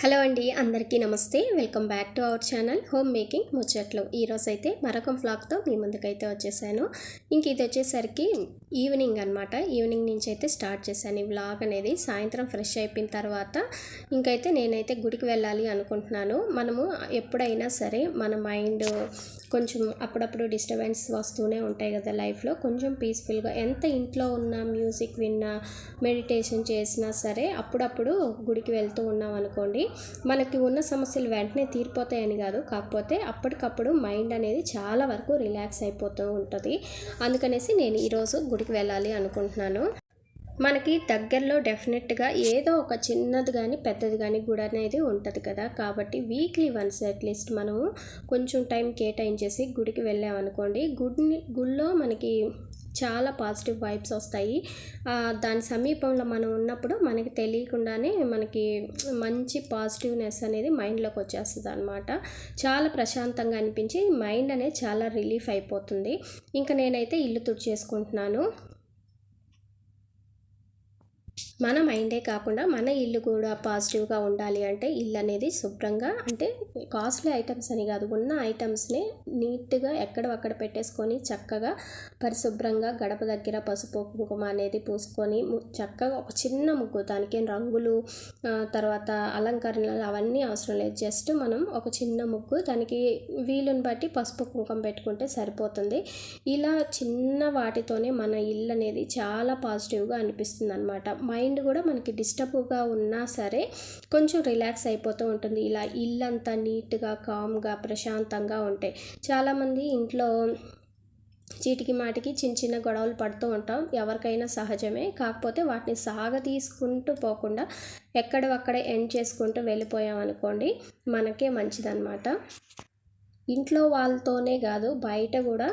Hello అండి, అందరికీ నమస్తే. Welcome back to our channel home making ముచ్చట్లు. ఈరోజు అయితే మరొక వ్లాగ్తో మీ ముందుకైతే వచ్చేసాను. ఇంక ఇది వచ్చేసరికి ఈవినింగ్ అనమాట. ఈవినింగ్ నుంచి అయితే స్టార్ట్ చేశాను ఈ వ్లాగ్ అనేది. సాయంత్రం ఫ్రెష్ అయిపోయిన తర్వాత ఇంకైతే నేనైతే గుడికి వెళ్ళాలి అనుకుంటున్నాను. మనము ఎప్పుడైనా సరే మన మైండ్ కొంచెం అప్పుడప్పుడు డిస్టర్బెన్స్ వస్తూనే ఉంటాయి కదా లైఫ్లో. కొంచెం పీస్ఫుల్గా ఎంత ఇంట్లో ఉన్న మ్యూజిక్ విన్నా మెడిటేషన్ చేసినా సరే అప్పుడప్పుడు గుడికి వెళ్తూ ఉన్నాం అనుకోండి, మనకి ఉన్న సమస్యలు వెంటనే తీరిపోతాయని కాదు, కాకపోతే అప్పటికప్పుడు మైండ్ అనేది చాలా వరకు రిలాక్స్ అయిపోతూ ఉంటుంది. అందుకనేసి నేను ఈరోజు గుడికి వెళ్ళాలి అనుకుంటున్నాను. మనకి దగ్గరలో డెఫినెట్గా ఏదో ఒక చిన్నది కానీ పెద్దది కానీ గుడి అనేది ఉంటుంది కదా. కాబట్టి వీక్లీ వన్స్ అట్లీస్ట్ మనము కొంచెం టైం కేటాయించేసి గుడికి వెళ్ళామనుకోండి, గుడిలో మనకి చాలా పాజిటివ్ వైబ్స్ వస్తాయి. దాని సమీపంలో మనం ఉన్నప్పుడు మనకి తెలియకుండానే మనకి మంచి పాజిటివ్నెస్ అనేది మైండ్లోకి వచ్చేస్తుంది అనమాట. చాలా ప్రశాంతంగా అనిపించి మైండ్ అనేది చాలా రిలీఫ్ అయిపోతుంది. ఇంకా నేనైతే ఇల్లు తుడిచేసుకుంటున్నాను. మన మైండే కాకుండా మన ఇల్లు కూడా పాజిటివ్గా ఉండాలి అంటే ఇల్లు అనేది శుభ్రంగా, అంటే కాస్ట్లీ ఐటమ్స్ అని కాదు, ఉన్న ఐటమ్స్ని నీట్గా ఎక్కడక్కడ పెట్టేసుకొని చక్కగా పరిశుభ్రంగా గడప దగ్గర పసుపు కుంకుమ అనేది పూసుకొని చక్కగా ఒక చిన్న ముగ్గు, దానికి రంగులు తర్వాత అలంకరణలు అవన్నీ అవసరం లేదు. జస్ట్ మనం ఒక చిన్న ముగ్గు, దానికి వీలుని బట్టి పసుపు కుంకుమ పెట్టుకుంటే సరిపోతుంది. ఇలా చిన్న వాటితోనే మన ఇల్లు అనేది చాలా పాజిటివ్గా అనిపిస్తుంది అనమాట. మైండ్ కూడా మనకి డిస్టర్బ్గా ఉన్నా సరే కొంచెం రిలాక్స్ అయిపోతూ ఉంటుంది. ఇలా ఇల్లంతా నీట్గా కామ్గా ప్రశాంతంగా ఉంటాయి. చాలామంది ఇంట్లో చీటికి మాటికి చిన్న చిన్న గొడవలు పడుతూ ఉంటాం, ఎవరికైనా సహజమే. కాకపోతే వాటిని తీసుకుంటూ పోకుండా ఎక్కడవక్కడే ఎండ్ చేసుకుంటూ వెళ్ళిపోయామనుకోండి, మనకే మంచిదన్నమాట. ఇంట్లో వాళ్ళతోనే కాదు, బయట కూడా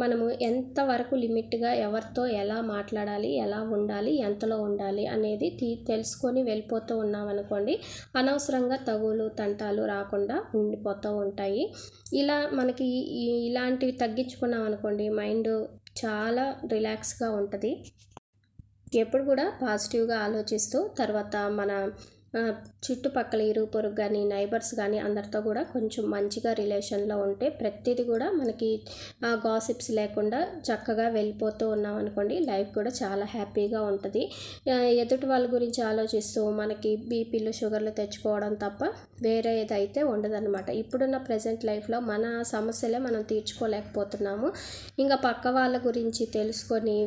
మనము ఎంతవరకు లిమిట్గా ఎవరితో ఎలా మాట్లాడాలి, ఎలా ఉండాలి, ఎంతలో ఉండాలి అనేది తెలుసుకొని వెళ్ళిపోతూ ఉన్నామనుకోండి, అనవసరంగా తగులు తంటాలు రాకుండా ఉండిపోతూ ఉంటాయి. ఇలా మనకి ఇలాంటివి తగ్గించుకున్నాం అనుకోండి, మైండ్ చాలా రిలాక్స్గా ఉంటుంది. ఎప్పుడు కూడా పాజిటివ్గా ఆలోచిస్తూ తర్వాత మన చుట్టుపక్కల ఇరుగు పొరుగు కానీ నైబర్స్ కానీ అందరితో కూడా కొంచెం మంచిగా రిలేషన్లో ఉంటే ప్రతిదీ కూడా మనకి గాసిప్స్ లేకుండా చక్కగా వెళ్ళిపోతూ ఉన్నాం అనుకోండి, లైఫ్ కూడా చాలా హ్యాపీగా ఉంటుంది. ఎదుటి వాళ్ళ గురించి ఆలోచిస్తూ మనకి బీపీలు షుగర్లు తెచ్చుకోవడం తప్ప వేరే ఏదైతే ఉండదన్నమాట. ఇప్పుడున్న ప్రజెంట్ లైఫ్లో మన సమస్యలే మనం తీర్చుకోలేకపోతున్నాము. ఇంకా పక్క వాళ్ళ గురించి తెలుసుకొని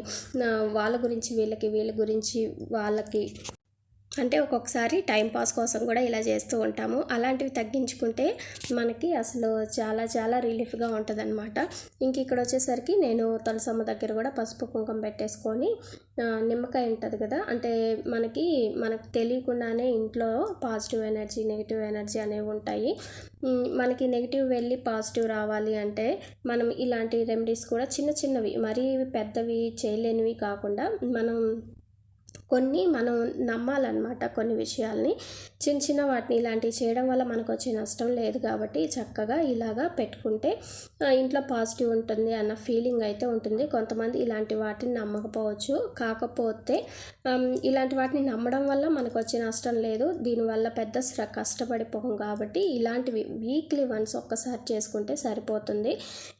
వాళ్ళ గురించి వీళ్ళ గురించి వాళ్ళకి, అంటే ఒక్కొక్కసారి టైంపాస్ కోసం కూడా ఇలా చేస్తూ ఉంటాము. అలాంటివి తగ్గించుకుంటే మనకి అసలు చాలా చాలా రిలీఫ్గా ఉంటుంది అనమాట. ఇంక ఇక్కడ వచ్చేసరికి నేను తులసమ్మ దగ్గర కూడా పసుపు కుంకుమ పెట్టేసుకొని నిమ్మకాయ ఉంటుంది కదా, అంటే మనకు తెలియకుండానే ఇంట్లో పాజిటివ్ ఎనర్జీ నెగిటివ్ ఎనర్జీ అనేవి ఉంటాయి. మనకి నెగిటివ్ వెళ్ళి పాజిటివ్ రావాలి అంటే మనం ఇలాంటి రెమెడీస్ కూడా చిన్న చిన్నవి, మరీ పెద్దవి చేయలేనివి కాకుండా మనం నమ్మాలన్నమాట. కొన్ని విషయాల్ని చిన్న చిన్న వాటిని ఇలాంటివి చేయడం వల్ల మనకు వచ్చే నష్టం లేదు కాబట్టి చక్కగా ఇలాగా పెట్టుకుంటే ఇంట్లో పాజిటివ్ ఉంటుంది అన్న ఫీలింగ్ అయితే ఉంటుంది. కొంతమంది ఇలాంటి వాటిని నమ్మకపోవచ్చు, కాకపోతే ఇలాంటి వాటిని నమ్మడం వల్ల మనకు వచ్చే నష్టం లేదు, దీనివల్ల పెద్ద కష్టపడిపోం కాబట్టి ఇలాంటివి వీక్లీ వన్స్ ఒక్కసారి చేసుకుంటే సరిపోతుంది.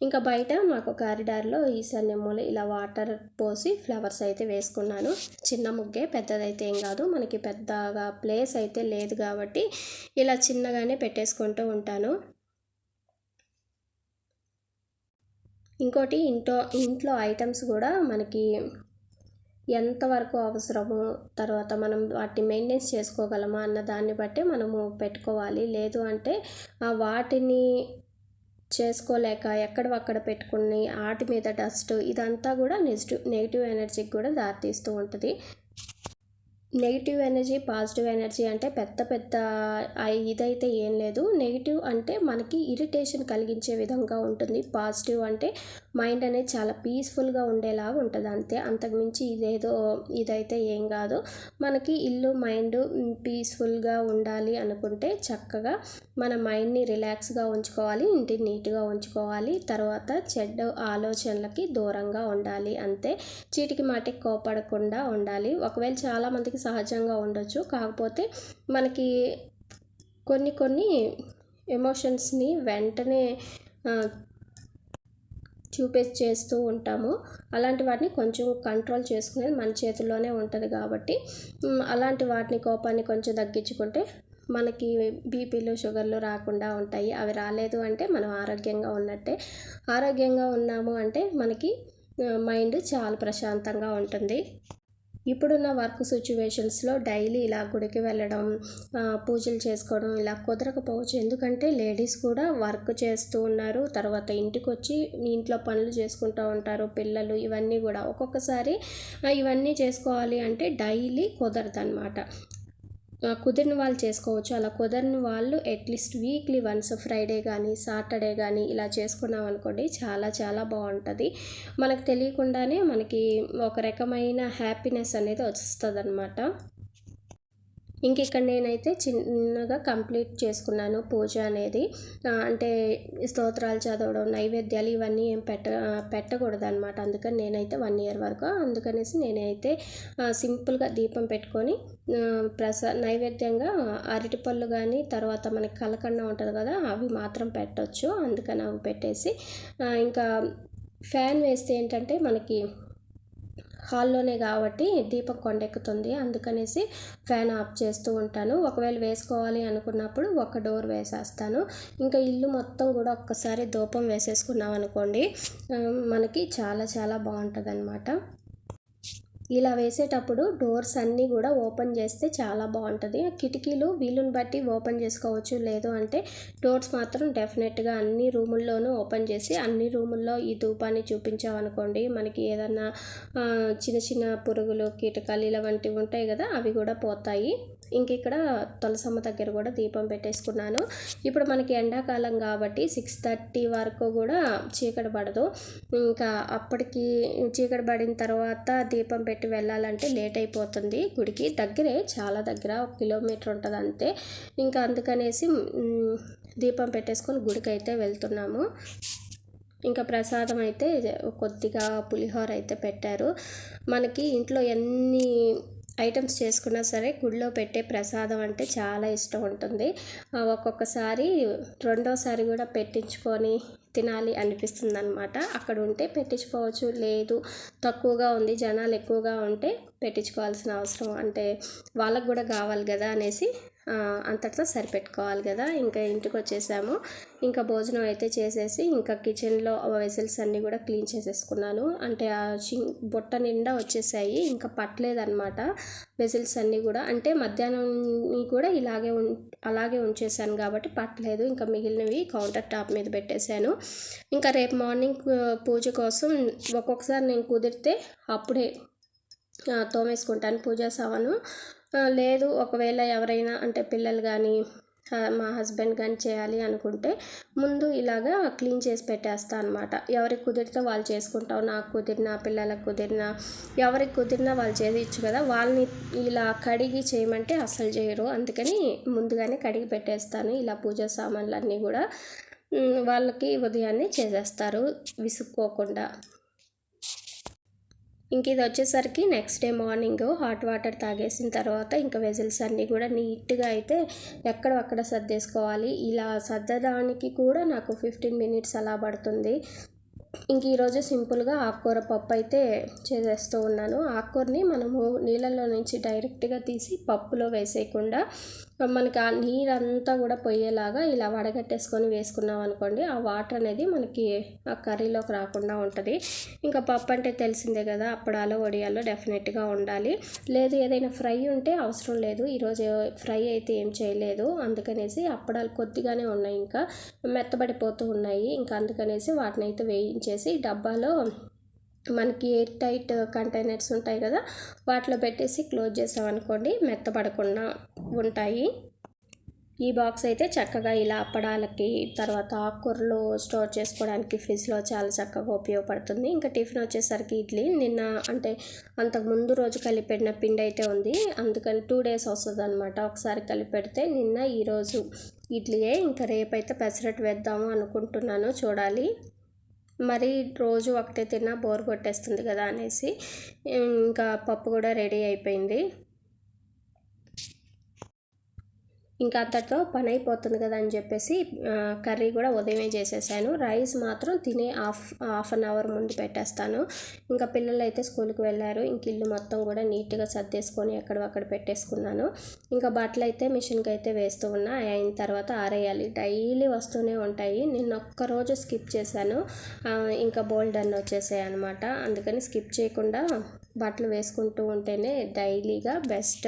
ఇంకా బయట మాకు కారిడార్లో ఈశాన్య మూల ఇలా వాటర్ పోసి ఫ్లవర్స్ అయితే వేసుకున్నాను. చిన్న ముగ్గే, పెద్దదైతే ఏం కాదు, మనకి పెద్దగా ప్లేస్ అయితే లేదు కాబట్టి ఇలా చిన్నగానే పెట్టేసుకుంటూ ఉంటాను. ఇంకోటి ఇంట్లో ఐటమ్స్ కూడా మనకి ఎంతవరకు అవసరమో, తర్వాత మనం వాటిని మెయింటెనెన్స్ చేసుకోగలమా అన్న దాన్ని బట్టి మనము పెట్టుకోవాలి. లేదు అంటే వాటిని చేసుకోలేక ఎక్కడవక్కడ పెట్టుకుని వాటి మీద డస్ట్, ఇదంతా కూడా నెగిటివ్ ఎనర్జీకి కూడా దారితీస్తూ ఉంటుంది. నెగిటివ్ ఎనర్జీ పాజిటివ్ ఎనర్జీ అంటే పెద్ద ఇదైతే ఏం లేదు. నెగిటివ్ అంటే మనకి ఇరిటేషన్ కలిగించే విధంగా ఉంటుంది, పాజిటివ్ అంటే మైండ్ అనేది చాలా పీస్ఫుల్గా ఉండేలాగా ఉంటుంది, అంతే. అంతకుమించి ఇదైతే ఏం కాదు. మనకి ఇల్లు మైండ్ పీస్ఫుల్గా ఉండాలి అనుకుంటే చక్కగా మన మైండ్ని రిలాక్స్గా ఉంచుకోవాలి, ఇంటిని నీట్గా ఉంచుకోవాలి, తర్వాత చెడ్డ ఆలోచనలకి దూరంగా ఉండాలి, అంతే. చీటికి మాటికి కోపడకుండా ఉండాలి. ఒకవేళ చాలామందికి సహజంగా ఉండొచ్చు, కాకపోతే మనకి కొన్ని కొన్ని ఎమోషన్స్ని వెంటనే చేస్తూ ఉంటాము. అలాంటి వాటిని కొంచెం కంట్రోల్ చేసుకునేది మన చేతుల్లోనే ఉంటుంది కాబట్టి అలాంటి వాటిని కోపాన్ని కొంచెం తగ్గించుకుంటే మనకి బీపీలు షుగర్లు రాకుండా ఉంటాయి. అవి రాలేదు అంటే మనం ఆరోగ్యంగా ఉన్నట్టే. ఆరోగ్యంగా ఉన్నాము అంటే మనకి మైండ్ చాలా ప్రశాంతంగా ఉంటుంది. ఇప్పుడున్న వర్క్ సిచ్యువేషన్స్లో డైలీ ఇలా గుడికి వెళ్ళడం, పూజలు చేసుకోవడం ఇలా కుదరకపోవచ్చు. ఎందుకంటే లేడీస్ కూడా వర్క్ చేస్తూ ఉన్నారు, తర్వాత ఇంటికి వచ్చి ఇంట్లో పనులు చేసుకుంటూ ఉంటారు, పిల్లలు ఇవన్నీ కూడా. ఒక్కొక్కసారి ఇవన్నీ చేసుకోవాలి అంటే డైలీ కుదరదన్నమాట. కుదిరిన వాళ్ళు చేసుకోవచ్చు. అలా కుదరని వాళ్ళు అట్లీస్ట్ వీక్లీ వన్స్ ఫ్రైడే కానీ సాటర్డే కానీ ఇలా చేసుకున్నాం అనుకోండి, చాలా చాలా బాగుంటుంది. మనకు తెలియకుండానే మనకి ఒక రకమైన హ్యాపీనెస్ అనేది వస్తుంది అన్నమాట. ఇంక ఇక్కడ నేనైతే చిన్నగా కంప్లీట్ చేసుకున్నాను పూజ అనేది. అంటే స్తోత్రాలు చదవడం, నైవేద్యాలు ఇవన్నీ ఏం పెట్టకూడదు అనమాట. అందుకని నేనైతే 1 year వరకు అందుకనేసి నేనైతే సింపుల్గా దీపం పెట్టుకొని నైవేద్యంగా అరటిపళ్ళు కానీ, తర్వాత మనకి కలకండ ఉంటుంది కదా, అవి మాత్రం పెట్టవచ్చు. అందుకని అవి పెట్టేసి ఇంకా ఫ్యాన్ వేస్తే ఏంటంటే మనకి హాల్లోనే కాబట్టి దీపం కొండెక్కుతుంది. అందుకనేసి ఫ్యాన్ ఆఫ్ చేస్తూ ఉంటాను. ఒకవేళ వేసుకోవాలి అనుకున్నప్పుడు ఒక డోర్ వేసేస్తాను. ఇంకా ఇల్లు మొత్తం కూడా ఒక్కసారి ధూపం వేసేసుకున్నాం అనుకోండి, మనకి చాలా చాలా బాగుంటుంది అన్నమాట. ఇలా వేసేటప్పుడు డోర్స్ అన్నీ కూడా ఓపెన్ చేస్తే చాలా బాగుంటుంది. కిటికీలు వీలుని బట్టి ఓపెన్ చేసుకోవచ్చు. లేదు అంటే డోర్స్ మాత్రం డెఫినెట్గా అన్ని రూముల్లోనూ ఓపెన్ చేసి అన్ని రూముల్లో ఈ ధూపాన్ని చూపించామనుకోండి, మనకి ఏదన్నా చిన్న చిన్న పురుగులు, కీటకాలు ఇలాంటివి ఉంటాయి కదా, అవి కూడా పోతాయి. ఇంక ఇక్కడ తులసమ్మ దగ్గర కూడా దీపం పెట్టేసుకున్నాను. ఇప్పుడు మనకి ఎండాకాలం కాబట్టి 6:30 వరకు కూడా చీకటి పడదు. ఇంకా అప్పటికి చీకటి పడిన తర్వాత దీపం పెట్టి వెళ్ళాలంటే లేట్ అయిపోతుంది. గుడికి దగ్గరే, చాలా దగ్గర, 1 kilometer ఉంటుంది అంతే. ఇంకా అందుకనేసి దీపం పెట్టేసుకొని గుడికి అయితే వెళ్తున్నాము. ఇంకా ప్రసాదం అయితే కొద్దిగా పులిహోర అయితే పెట్టారు. మనకి ఇంట్లో ఎన్ని ఐటమ్స్ చేసుకున్నా సరే గుడిలో పెట్టే ప్రసాదం అంటే చాలా ఇష్టం ఉంటుంది. ఒక్కొక్కసారి రెండోసారి కూడా పెట్టించుకొని తినాలి అనిపిస్తుంది అనమాట. అక్కడ ఉంటే పెట్టించుకోవచ్చు, లేదు తక్కువగా ఉంది, జనాలు ఎక్కువగా ఉంటే పెట్టించుకోవాల్సిన అవసరం, అంటే వాళ్ళకు కూడా కావాలి కదా అనేసి అంతటితో సరిపెట్టుకోవాలి కదా. ఇంకా ఇంటికి వచ్చేసాము. ఇంకా భోజనం అయితే చేసేసి ఇంకా కిచెన్లో వెసిల్స్ అన్నీ కూడా క్లీన్ చేసేసుకున్నాను. అంటే ఆ బుట్ట నిండా వచ్చేసాయి, ఇంకా పట్టలేదన్నమాట వెసిల్స్ అన్నీ కూడా. అంటే మధ్యాహ్నం కూడా అలాగే ఉంచేసాను కాబట్టి పట్టలేదు. ఇంకా మిగిలినవి కౌంటర్ టాప్ మీద పెట్టేశాను. ఇంకా రేపు మార్నింగ్ పూజ కోసం ఒక్కొక్కసారి నేను కుదిరితే అప్పుడే తోమేసుకుంటాను పూజా సామాను. లేదు ఒకవేళ ఎవరైనా అంటే పిల్లలు కానీ మా హస్బెండ్ కానీ చేయాలి అనుకుంటే ముందు ఇలాగా క్లీన్ చేసి పెట్టేస్తాను అనమాట. ఎవరికి కుదిరితే వాళ్ళు చేసుకుంటాం, నాకు కుదిరిన, పిల్లలకు కుదిరిన, ఎవరికి కుదిరినా వాళ్ళు చేయొచ్చు కదా. వాళ్ళని ఇలా కడిగి చేయమంటే అసలు చేయరు. అందుకని ముందుగానే కడిగి పెట్టేస్తాను ఇలా పూజా సామాన్లు అన్నీ కూడా. వాళ్ళకి ఉదయాన్నే చేసేస్తారు విసుక్కోకుండా. ఇంక ఇది వచ్చేసరికి next day morning hot water తాగేసిన తర్వాత ఇంకా వెజిల్స్ అన్నీ కూడా నీట్గా అయితే ఎక్కడక్కడ సర్దేసుకోవాలి. ఇలా సర్దడానికి కూడా నాకు 15 minutes అలా పడుతుంది. ఇంక ఈరోజు సింపుల్గా ఆకుకూర పప్పు అయితే చేసేస్తూ ఉన్నాను. ఆకుకూరని మనము నీళ్ళల్లో నుంచి డైరెక్ట్గా తీసి పప్పులో వేసేయకుండా మనకి ఆ నీరంతా కూడా పోయేలాగా ఇలా వడగట్టేసుకొని వేసుకున్నాం అనుకోండి, ఆ వాటర్ అనేది మనకి ఆ కర్రీలోకి రాకుండా ఉంటుంది. ఇంకా పప్పు అంటే తెలిసిందే కదా, అప్పడాలో వడియాలో డెఫినెట్గా ఉండాలి. లేదు ఏదైనా ఫ్రై ఉంటే అవసరం లేదు. ఈరోజు ఫ్రై అయితే ఏం చేయలేదు, అందుకనేసి అప్పడాలు కొద్దిగానే ఉన్నాయి, ఇంకా మెత్తబడిపోతూ ఉన్నాయి. ఇంకా అందుకనేసి వాటిని అయితే వేయించేసి డబ్బాలో మనకి ఎయిర్ టైట్ కంటైనర్స్ ఉంటాయి కదా, వాటిలో పెట్టేసి క్లోజ్ చేసామనుకోండి మెత్తపడకుండా ఉంటాయి. ఈ బాక్స్ అయితే చక్కగా ఇలా అప్పడాలకి, తర్వాత ఆకుకూరలు స్టోర్ చేసుకోవడానికి ఫ్రిడ్జ్లో చాలా చక్కగా ఉపయోగపడుతుంది. ఇంకా టిఫిన్ వచ్చేసరికి ఇడ్లీ, నిన్న అంటే అంతకు ముందు రోజు కలిపెట్టిన పిండి అయితే ఉంది, అందుకని 2 days వస్తుంది అనమాట. ఒకసారి కలిపెడితే నిన్న ఈరోజు ఇడ్లీయే. ఇంకా రేపైతే పెసరట్టు వేద్దాము అనుకుంటున్నాను, చూడాలి. మరి రోజు ఒకటే తిన్నా బోర్ కొట్టేస్తుంది కదా అనేసి ఇంకా పప్పు కూడా రెడీ అయిపోయింది. ఇంకా అంతటితో పని అయిపోతుంది కదా అని చెప్పేసి కర్రీ కూడా ఉదయమే చేసేసాను. రైస్ మాత్రం తినే హాఫ్ అన్ అవర్ ముందు పెట్టేస్తాను. ఇంకా పిల్లలు అయితే స్కూల్కి వెళ్ళారు. ఇంక ఇల్లు మొత్తం కూడా నీట్గా సర్దేసుకొని ఎక్కడక్కడ పెట్టేసుకున్నాను. ఇంకా బట్టలు అయితే మిషన్కి అయితే వేస్తూ ఉన్నా. అయిన తర్వాత ఆరేయాలి. డైలీ వస్తూనే ఉంటాయి. నిన్న ఒక్కరోజు స్కిప్ చేశాను, ఇంకా బోల్డ్ అన్నీ వచ్చేసాయి అనమాట. అందుకని స్కిప్ చేయకుండా బట్టలు వేసుకుంటూ ఉంటేనే డైలీగా బెస్ట్.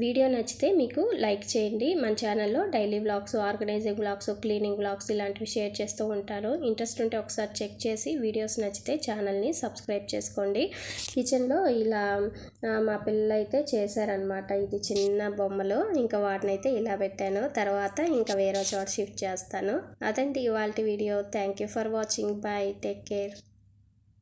వీడియో నచ్చితే మీకు లైక్ చేయండి. మన ఛానల్లో daily vlogs, organizing vlogs, cleaning vlogs ఇలాంటివి షేర్ చేస్తూ ఉంటాను. ఇంట్రెస్ట్ ఉంటే ఒకసారి చెక్ చేసి వీడియోస్ నచ్చితే ఛానల్ని సబ్స్క్రైబ్ చేసుకోండి. కిచెన్లో ఇలా మా పిల్లలు అయితే చేశారనమాట. ఇది చిన్న బొమ్మలు, ఇంకా వాటిని అయితే ఇలా పెట్టాను. తర్వాత ఇంకా వేరే చోట షిఫ్ట్ చేస్తాను. అదండి ఇవాల్టి video. Thank you for watching. Bye, take care.